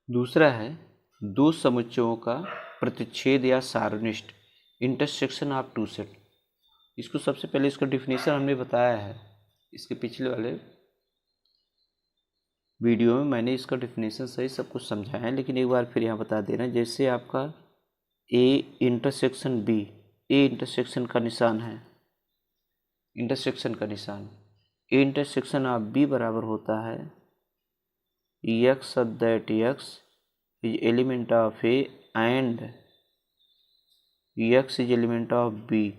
दूसरा है दो समुच्चयों का प्रतिच्छेद या सारनिष्ठ, इंटरसेक्शन ऑफ टू सेट। इसको सबसे पहले इसका डिफिनेशन हमने बताया है, इसके पिछले वाले वीडियो में मैंने इसका डिफिनेशन सही सब कुछ समझाया है, लेकिन एक बार फिर यहाँ बता दे रहे हैं। जैसे आपका A intersection B, A intersection का निशान है, इंटरसेक्शन का निशान, ए इंटरसेक्शन ऑफ बी बराबर होता है x that x is element of A and x is element of B.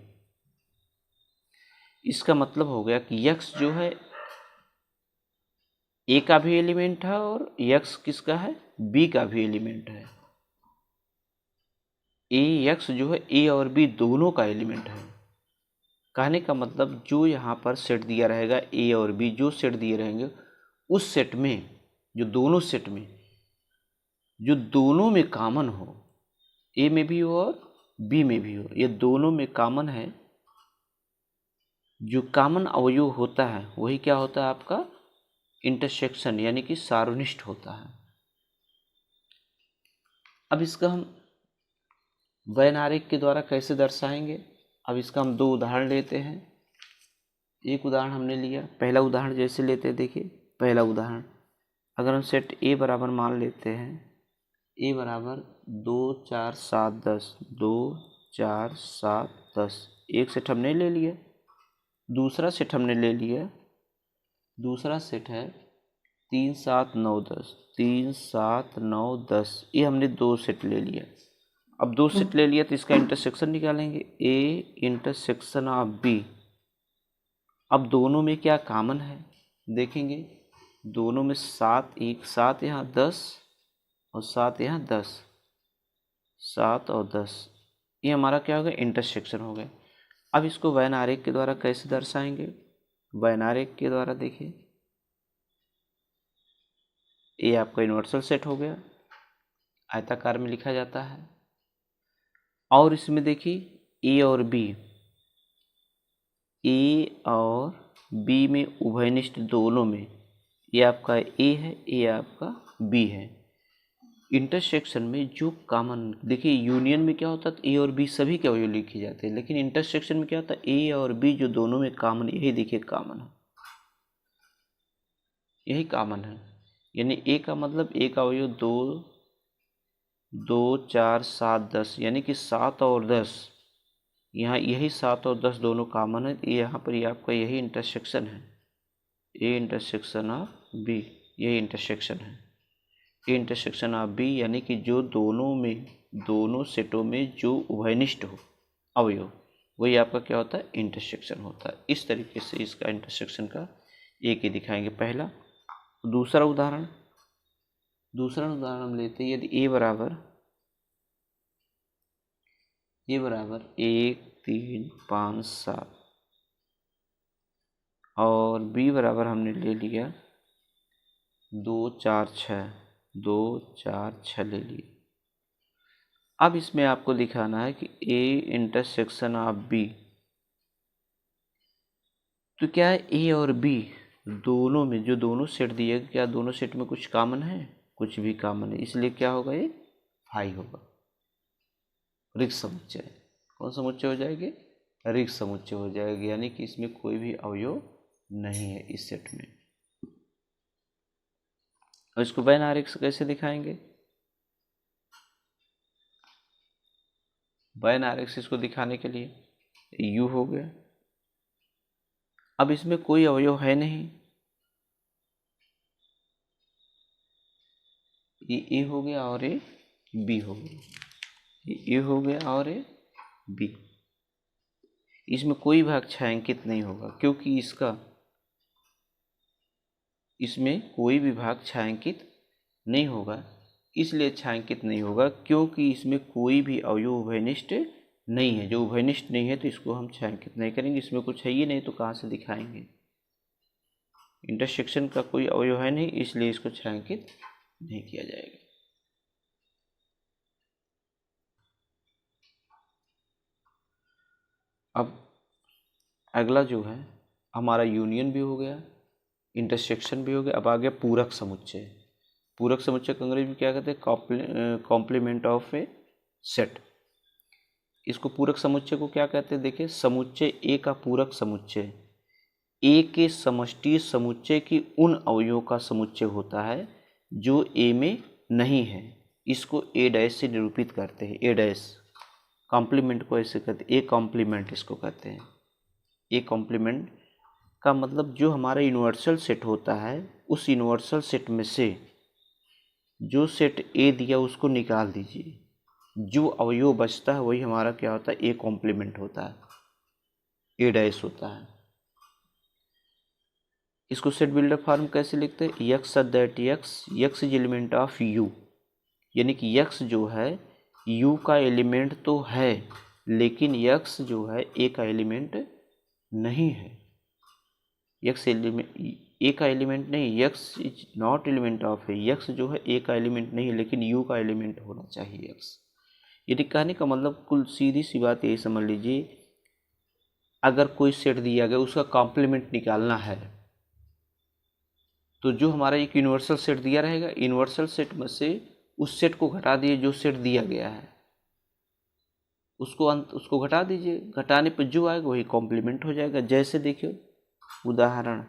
इसका मतलब हो गया कि एक्स जो है ए का भी एलिमेंट है और एक्स किसका है, बी का भी एलिमेंट है। ए एक्स जो है ए और बी दोनों का एलिमेंट है। कहने का मतलब जो यहाँ पर सेट दिया रहेगा ए और बी, जो सेट दिए रहेंगे उस सेट में, जो दोनों सेट में, जो दोनों में कॉमन हो, ए में भी हो और बी में भी हो, ये दोनों में कॉमन है, जो कॉमन अवयव होता है वही क्या होता है आपका इंटरसेक्शन, यानी कि सारोनिष्ठ होता है। अब इसका हम वैन आरेख के द्वारा कैसे दर्शाएंगे। अब इसका हम दो उदाहरण लेते हैं। एक उदाहरण हमने लिया, पहला उदाहरण जैसे लेते हैं, देखिए पहला उदाहरण अगर हम सेट ए बराबर मान लेते हैं, ए बराबर 2 4 7 10, 2 4 7 10, एक सेट हमने ले लिया। दूसरा सेट हमने ले लिया, दूसरा सेट है 3 7 9 10, 3 7 9 10, ये हमने दो सेट ले लिया। अब दो सेट ले लिया तो इसका इंटरसेक्शन निकालेंगे, ए इंटरसेक्शन ऑफ बी। अब दोनों में क्या कॉमन है देखेंगे, दोनों में 7, एक 7 यहाँ 10 और 7 यहाँ 10, 7 और 10, ये हमारा क्या हो गया इंटरसेक्शन हो गया। अब इसको वैन आरेख के द्वारा कैसे दर्शाएंगे, वैन आरेख के द्वारा देखिए, ये आपका यूनिवर्सल सेट हो गया, आयताकार में लिखा जाता है। और इसमें देखिए ए और बी, ए और बी में उभयनिष्ठ दोनों में, ये आपका ए है, ये आपका बी है। इंटरसेक्शन में जो कॉमन देखिए, यूनियन में क्या होता है ए और बी सभी के अवयव लिखे जाते हैं, लेकिन इंटरसेक्शन में क्या होता है ए और बी जो दोनों में कॉमन, यही देखिए कॉमन है, यही कॉमन है। यानी ए का मतलब ए का अवयव 2 2 4 7 10, यानी कि 7 और 10, यहाँ यही 7 और 10 दोनों कॉमन है। यहाँ पर ये आपका यही इंटरसेक्शन है, ए इंटरसेक्शन ऑफ बी, यही इंटरसेक्शन है, ए इंटरसेक्शन ऑफ बी, यानी कि जो दोनों में, दोनों सेटों में जो उभयनिष्ठ हो अवयव, वही आपका क्या होता है इंटरसेक्शन होता है। इस तरीके से इसका इंटरसेक्शन का एक ही दिखाएंगे पहला। दूसरा उदाहरण हम लेते हैं, यदि ए बराबर 1 3 5 7 और बी बराबर हमने ले लिया 2 4 6, 2 4 6 ले लिए। अब इसमें आपको दिखाना है कि ए इंटरसेक्शन ऑफ बी, तो क्या है ए और बी दोनों में, जो दोनों सेट दिए, क्या दोनों सेट में कुछ कॉमन है, कुछ भी कॉमन है, इसलिए क्या होगा ये फाई होगा, रिक्त समुच्चय। कौन समुच्चय हो जाएगी, रिक्त समुच्चय हो जाएगी, यानी कि इसमें कोई भी अवयव नहीं है इस सेट में। और इसको वैन आरेख से कैसे दिखाएंगे, वैन आरेख से इसको दिखाने के लिए यू हो गया। अब इसमें कोई अवयव है नहीं, ये ए हो गया और ये बी हो गया, ये ए हो गया और ये बी। इसमें कोई भाग छायांकित नहीं होगा, क्योंकि इसमें कोई भी भाग छायांकित नहीं होगा। इसलिए छायांकित नहीं होगा क्योंकि इसमें कोई भी अवयव उभयनिष्ठ नहीं है। जो उभयनिष्ठ नहीं है तो इसको हम छायांकित नहीं करेंगे, इसमें कुछ है ही नहीं तो कहाँ से दिखाएंगे। इंटरसेक्शन का कोई अवयव है नहीं, इसलिए इसको छायांकित नहीं किया जाएगा। अब अगला जो है हमारा यूनियन भी हो गया, इंटरसेक्शन भी हो गया, अब आ गया पूरक समुच्चय। पूरक समुच्चय को अंग्रेजी में क्या कहते हैं? Complement of a set. इसको पूरक समुच्चय को क्या कहते हैं? देखिए, समुच्चय ए का पूरक समुच्चय ए के समष्टि समुच्चय की उन अवयवों का समुच्चय होता है जो ए में नहीं है। इसको ए डैश से निरूपित करते हैं। ए डैश कॉम्प्लीमेंट को ऐसे कहते हैं, ए कॉम्प्लीमेंट इसको कहते हैं। ए कॉम्प्लीमेंट का मतलब जो हमारा यूनिवर्सल सेट होता है, उस यूनिवर्सल सेट में से जो सेट ए दिया उसको निकाल दीजिए, जो अवयव बचता है वही हमारा क्या होता है? ए कॉम्प्लीमेंट होता है, ए डैश होता है। इसको सेट बिल्डर फॉर्म कैसे लिखते हैं? X that x is element of you, यानी कि यक्स जो है यू का एलिमेंट तो है, लेकिन यक्स जो है ए का एलिमेंट नहीं है। यक्स एलिमेंट ए का एलिमेंट नहीं, x is not element of A. X जो है ए का एलिमेंट नहीं, लेकिन यू का एलिमेंट होना चाहिए यक्स। यदि कहने का मतलब कुल सीधी सी बात यही समझ लीजिए, अगर कोई सेट दिया गया उसका कॉम्प्लीमेंट निकालना है, तो जो हमारा एक यूनिवर्सल सेट दिया रहेगा, यूनिवर्सल सेट में से उस सेट को घटा दिए जो सेट दिया गया है, उसको घटा दीजिए। घटाने पर जो आएगा वही कॉम्प्लीमेंट हो जाएगा। जैसे देखिए उदाहरण,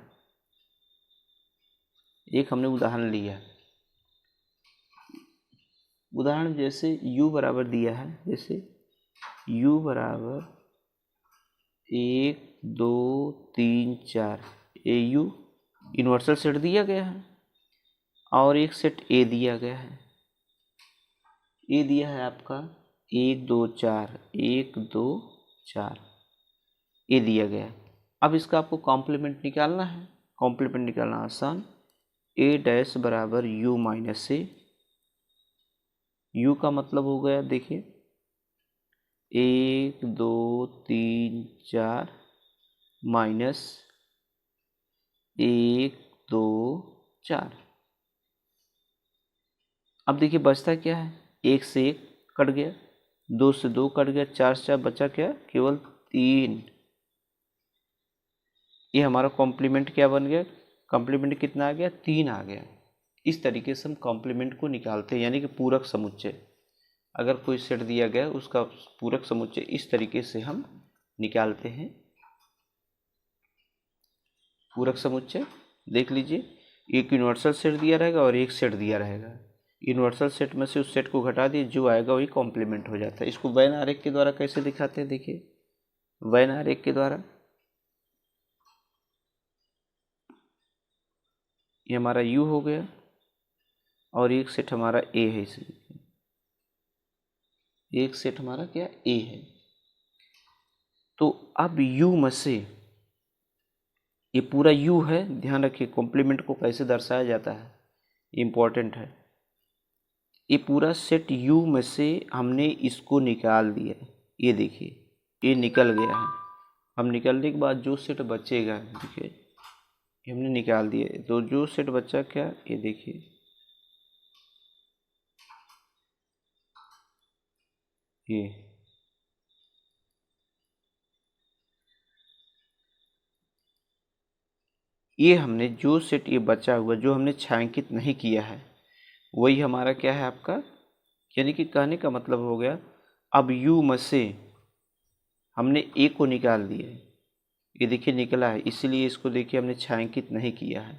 एक हमने उदाहरण लिया, उदाहरण जैसे u बराबर दिया है, जैसे u बराबर 1 2 3 4, ए यू यूनिवर्सल सेट दिया गया है और एक सेट ए दिया गया है। ए दिया है आपका 1 2 4, 1 2 4 ए दिया गया है। अब इसका आपको कॉम्प्लीमेंट निकालना है। कॉम्प्लीमेंट निकालना आसान, ए डैश बराबर यू माइनस ए। यू का मतलब हो गया, देखिए 1 2 3 4 माइनस 1 2 4। अब देखिए बचता क्या है? 1 से 1 कट गया, 2 से 2 कट गया, 4 से 4 बचा क्या? केवल 3। ये हमारा कॉम्प्लीमेंट क्या बन गया? कॉम्प्लीमेंट कितना आ गया? 3 आ गया। इस तरीके से हम कॉम्प्लीमेंट को निकालते हैं, यानी कि पूरक समुच्चय। अगर कोई सेट दिया गया उसका पूरक समुच्चय इस तरीके से हम निकालते हैं। पूरक समुच्चय देख लीजिए, एक यूनिवर्सल सेट दिया रहेगा और एक सेट दिया रहेगा। यूनिवर्सल सेट में से उस सेट को घटा दिए, जो आएगा वही कॉम्प्लीमेंट हो जाता है। इसको वेन आरेख के द्वारा कैसे दिखाते हैं? देखिए वेन आरेख के द्वारा, ये हमारा u हो गया और एक सेट हमारा a है, इसलिए एक सेट हमारा क्या? a है। तो अब u में से, ये पूरा u है, ध्यान रखिए कॉम्प्लीमेंट को कैसे दर्शाया जाता है, इम्पोर्टेंट है। ये पूरा सेट u में से हमने इसको निकाल दिया, ये देखिए ये निकल गया है। हम निकलने के बाद जो सेट बचेगा, देखिए हमने निकाल दिया, तो जो सेट बचा क्या? ये देखिए ये हमने जो सेट ये बचा हुआ, जो हमने छायांकित नहीं किया है, वही हमारा क्या है आपका? यानी कि कहने का मतलब हो गया, अब u में से हमने a को निकाल दिया है, ये देखिए निकला है, इसीलिए इसको देखिए हमने छायांकित नहीं किया है।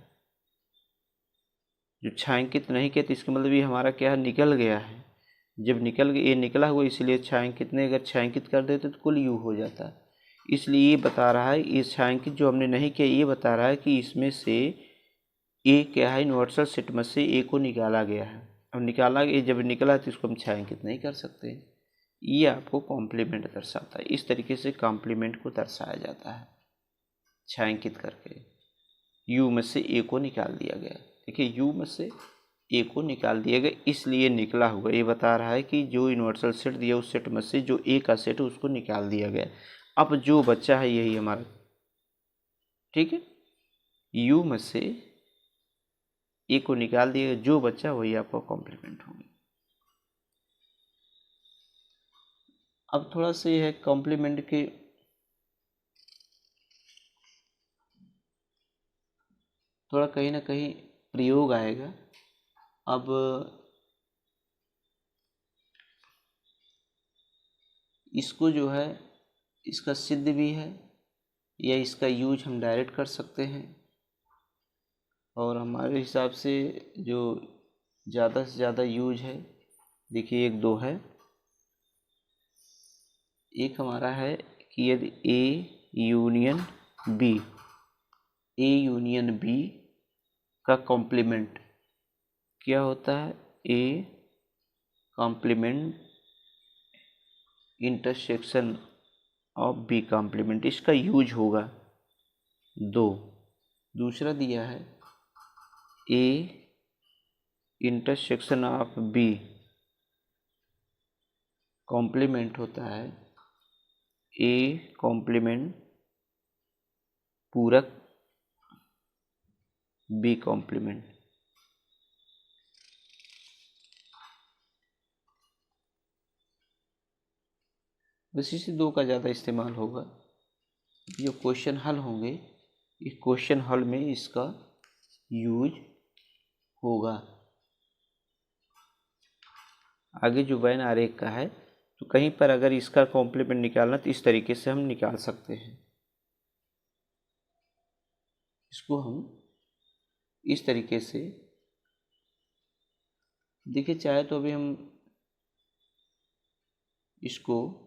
जो छायांकित नहीं किया तो इसका मतलब ये हमारा क्या है? निकल गया है। जब निकल गया, ये निकला हुआ, इसलिए छायांकित नहीं, अगर छायांकित कर देते तो कुल u हो जाता। इसलिए ये बता रहा है, ये छायांकित जो हमने नहीं किया, ये बता रहा है कि इसमें से ए क्या है? यूनिवर्सल सेट में से ए को निकाला गया है। अब निकाला, ये जब निकला तो इसको हम छायांकित नहीं कर सकते। ये आपको कॉम्प्लीमेंट दर्शाता है। इस तरीके से कॉम्प्लीमेंट को दर्शाया जाता है, छायांकित करके। यू में से ए को निकाल दिया गया, देखिए यू में से ए को निकाल दिया गया, इसलिए निकला हुआ। ये बता रहा है कि जो यूनिवर्सल सेट दिया उस सेट में से जो ए का सेट है उसको निकाल दिया गया। अब जो बच्चा है यही हमारा, ठीक है, यू में से ए को निकाल दिया, जो बच्चा वही आपका कॉम्प्लीमेंट होगा। अब थोड़ा सा ये है कॉम्प्लीमेंट के थोड़ा कहीं ना कहीं प्रयोग आएगा, अब इसको जो है इसका सिद्ध भी है या इसका यूज हम डायरेक्ट कर सकते हैं, और हमारे हिसाब से जो ज़्यादा से ज़्यादा यूज है, देखिए एक दो है। एक हमारा है कि यदि ए यूनियन बी का कॉम्प्लीमेंट क्या होता है, A complement intersection of B complement, इसका यूज होगा दो। दूसरा दिया है A intersection of B complement होता है ए कॉम्प्लीमेंट पूरक बी कॉम्प्लीमेंट। बस इसी दो का ज़्यादा इस्तेमाल होगा। जो क्वेश्चन हल होंगे इस क्वेश्चन हल में इसका यूज होगा। आगे जो वेन आरेख का है, तो कहीं पर अगर इसका कॉम्प्लीमेंट निकालना तो इस तरीके से हम निकाल सकते हैं। इसको हम इस तरीके से देखिए, चाहे तो अभी हम इसको